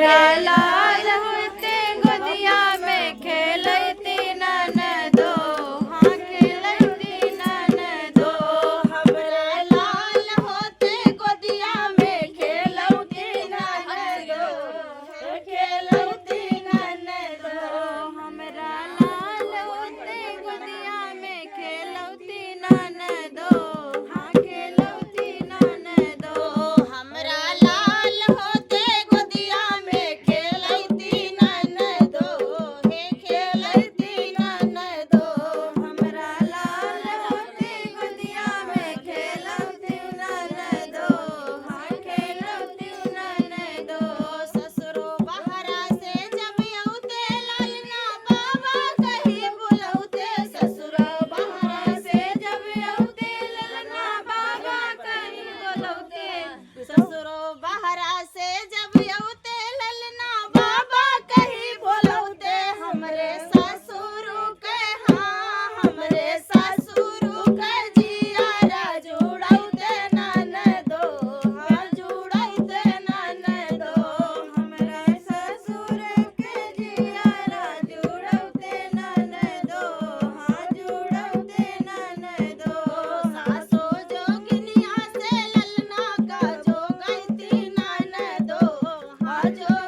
हमरा लाल होते गोदिया में खेलती ननदो, हाँ खेलती ननदो। हमरा लाल होते गोदिया में खेलौती ननदो, खेलौती ननदो। हमरा लाल होते गोदिया में खेलती ननदो, हाँ खेलती ननदो। हमरा लाल होते गोदिया में खेलौती ननदो, हे खेलौती ननदो। हमरा लाल होते गोदिया में खेलती ननदो, हाँ खेलती ननदो। ससुरो बहरा से जब औते ललना बाबा कहीं बुलौते, ससुरो बहरा से जब औते ललना बाबा कहीं बोलौते, ससुरो बहरा से जब औते ललना बाबा कहीं बोलौते। हमरे ससुरु के हाँ, हमरे ससुरु के जियारा जुड़ौते ननदो, हाँ जुड़ौते ननदो। हमरा ससुर के जियारा जुड़ौते ननदो, हाँ जुड़ौते ननदो। सासो जोगिनिया से ललना का जोगैती ननदो, हाँ जोगैती